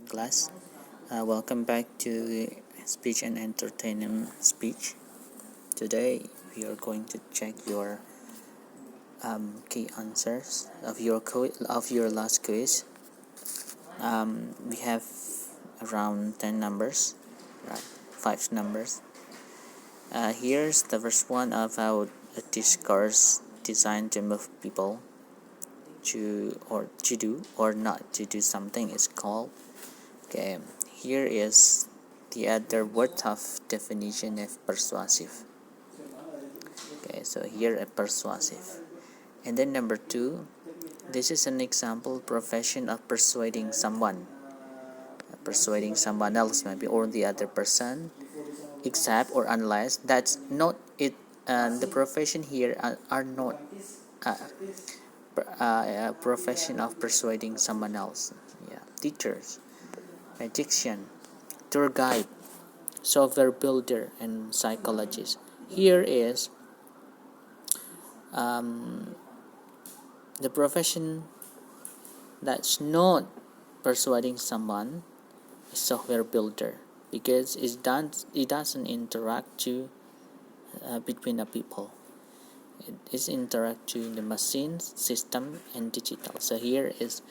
class. Welcome back to speech and entertainment speech. Today we are going to check your key answers of your last quiz. We have around 10 numbers, right? 5 numbers. Here's the first one about a discourse designed to move people to do or not to do something is called. Okay, here is the other word of definition of persuasive. Okay, so here a persuasive. And then number 2, this is an example profession of persuading someone else maybe, or the other person, except or unless that's not it. The profession here are not a profession of persuading someone else. Yeah, teachers, magician, tour guide, software builder, and psychologist. Here is the profession that's not persuading someone, a software builder, because it doesn't interact to between the people. It is interact to the machine, system, and digital. So here is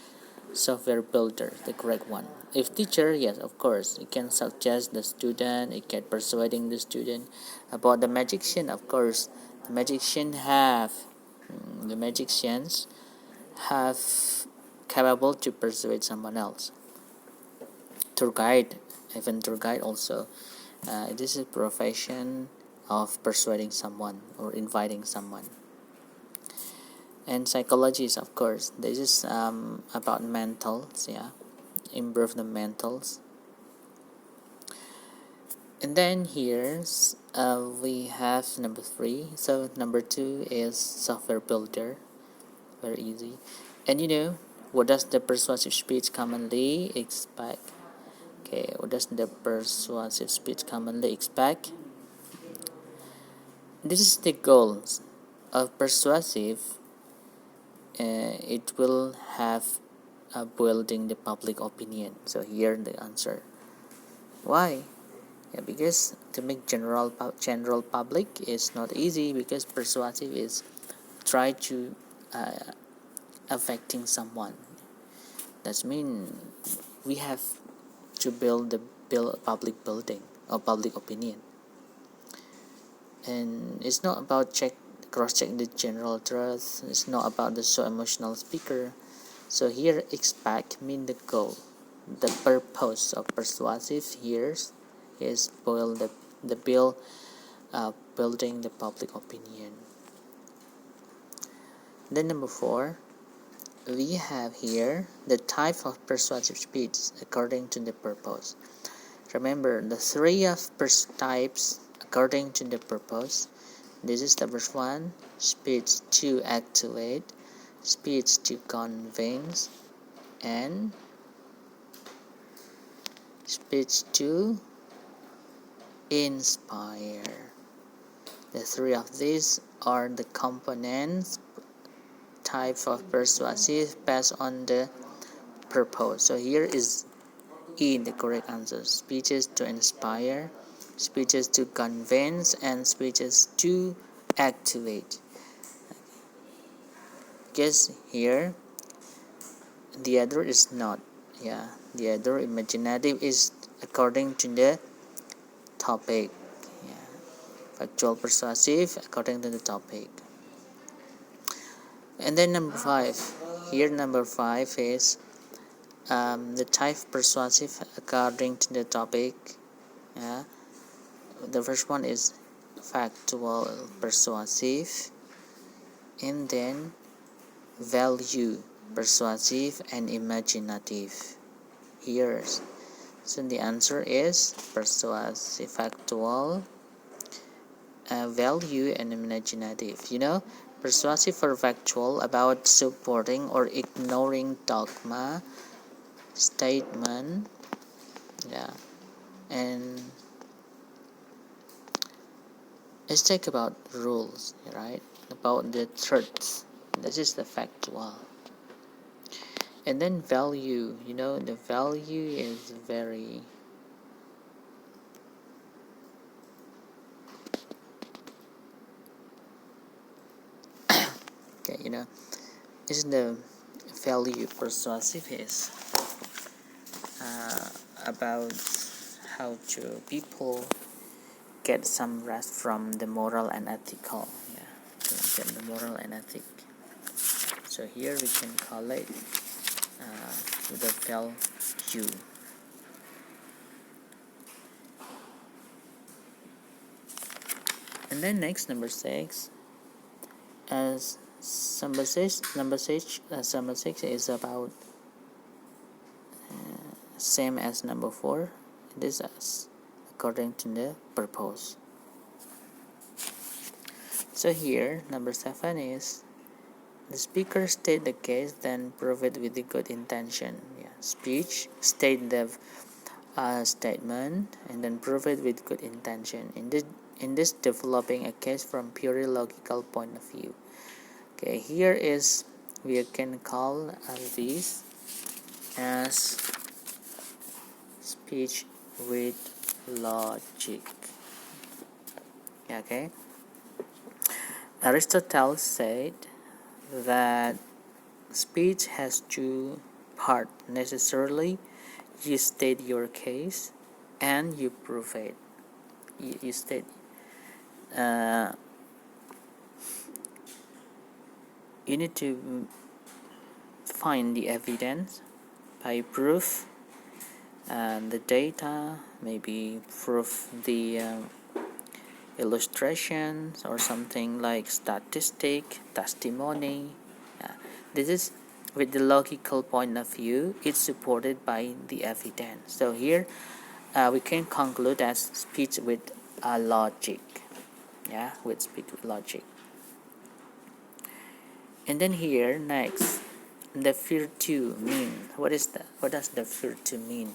software builder, the correct one. If teacher, yes, of course, it can suggest the student, it can persuading the student. About the magician, of course, the magicians have capable to persuade someone else. Tour guide, even tour guide also, this is a profession of persuading someone or inviting someone. And psychologist, of course, this is about mentals, yeah, improve the mentals. And then here's we have number 3. So number 2 is software builder, very easy. And what does the persuasive speech commonly expect? Okay, what does the persuasive speech commonly expect? This is the goal of persuasive. It will have building the public opinion. So here the answer. Why? Yeah, because to make general public is not easy, because persuasive is try to affecting someone. That means we have to build public building or public opinion. And it's not about cross-check the general truth. It's not about the so emotional speaker. So here expect mean the goal. The purpose of persuasive here is building the public opinion. Then number 4, we have here the type of persuasive speech according to the purpose. Remember the 3 of types according to the purpose. This is the first one: speech to activate, speech to convince, and speech to inspire. The 3 of these are the components type of persuasive based on the purpose. So here is E, the correct answer: speeches to inspire, speeches to convince, and speeches to activate. Because here the other is not. Yeah, the other imaginative is according to the topic. Yeah, factual persuasive according to the topic. And then number 5. Here number 5 is the type persuasive according to the topic. Yeah, the first one is factual persuasive, and then value persuasive, and imaginative. Here, so the answer is persuasive, factual, value, and imaginative. Persuasive or factual about supporting or ignoring dogma, statement, yeah, and let's talk about rules, right? About the truth. This is the factual. And then value, the value is very okay, is the value persuasive is about how to people get some rest from the moral and ethical, get the moral and ethic. So here we can call it the value. And then next, number 6, as number six is about same as number 4. It is as according to the purpose. So here number 7 is the speaker state the case, then prove it with the good intention. Speech, state the statement, and then prove it with good intention. In this developing a case from purely logical point of view. Okay, here is we can call this as speech with logic. Okay, Aristotle said that speech has two parts necessarily. You state your case and you prove it. You state you need to find the evidence by proof and the data, maybe prove the illustrations or something like statistic, testimony. This is with the logical point of view. It's supported by the evidence. So here we can conclude as speech with logic. With speech with logic. And then here next, the virtue mean. What does the virtue mean?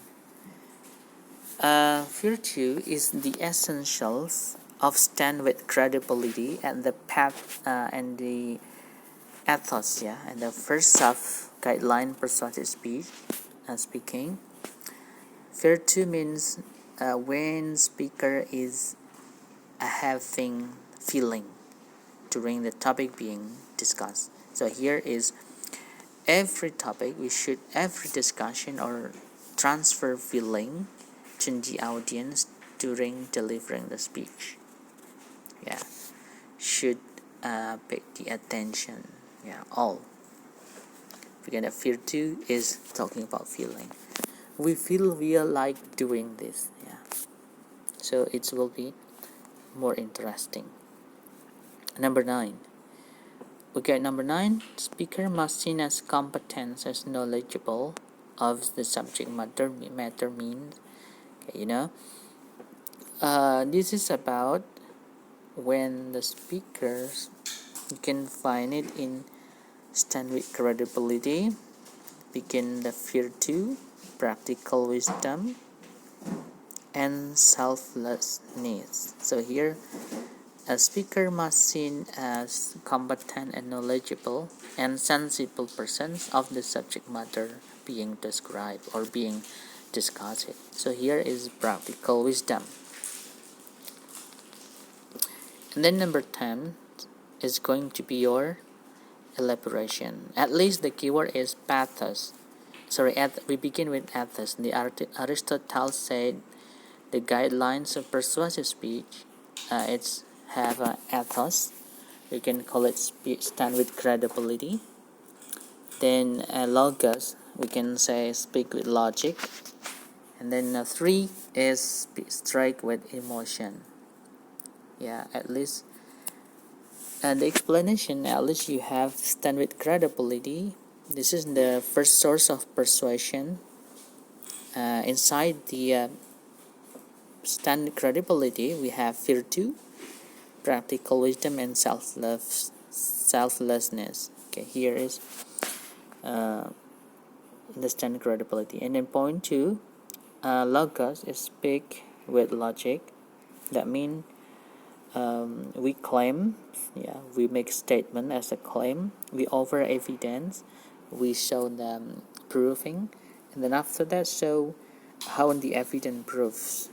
Virtue is the essentials of stand with credibility and the path and the ethos, and the first sub guideline persuasive speech speaking. Virtue means when speaker is having feeling during the topic being discussed. So here is every discussion or transfer feeling to the audience during delivering the speech. Should pay the attention. All. Because the virtue is talking about feeling. We feel we are like doing this. So it will be more interesting. Number 9. Number 9. Speaker must seen as competent, as knowledgeable of the subject matter means. This is about when the speakers, you can find it in stand with credibility, begin the virtue, practical wisdom, and selflessness. So here a speaker must seen as competent and knowledgeable and sensible persons of the subject matter being described or being discussed. So here is practical wisdom. And then number 10 is going to be your elaboration. At least the keyword is pathos. We begin with ethos. Aristotle said the guidelines of persuasive speech, it's have an ethos. We can call it stand with credibility. Then logos, we can say speak with logic. And then 3 is strike with emotion. At least. And the explanation, at least you have stand with credibility. This is the first source of persuasion. Inside the stand with credibility, we have virtue, practical wisdom, and selflessness. Okay, here is the stand with credibility. And then point 2, logos is speak with logic. That means we claim, we make statement as a claim, we offer evidence, we show them proving, and then after that show how the evidence proves.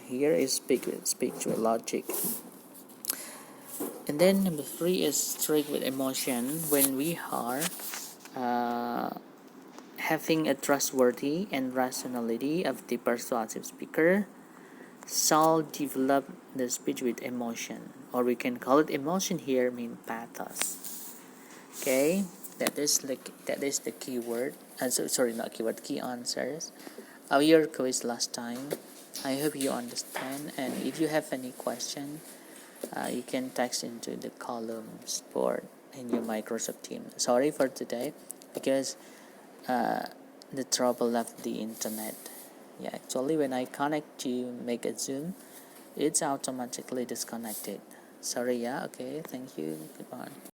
Here is speak with logic. And then number 3 is speak with emotion. When we are having a trustworthy and rationality of the persuasive speaker, shall develop the speech with emotion, or we can call it emotion here mean pathos. Okay, that is the keyword. Sorry, not keyword, key answers of your quiz last time. I hope you understand, and if you have any question, you can text into the columns board in your Microsoft Teams. Sorry for today because the trouble left the internet. Actually when I connect to make a Zoom, it's automatically disconnected. Sorry. Okay, thank you, goodbye.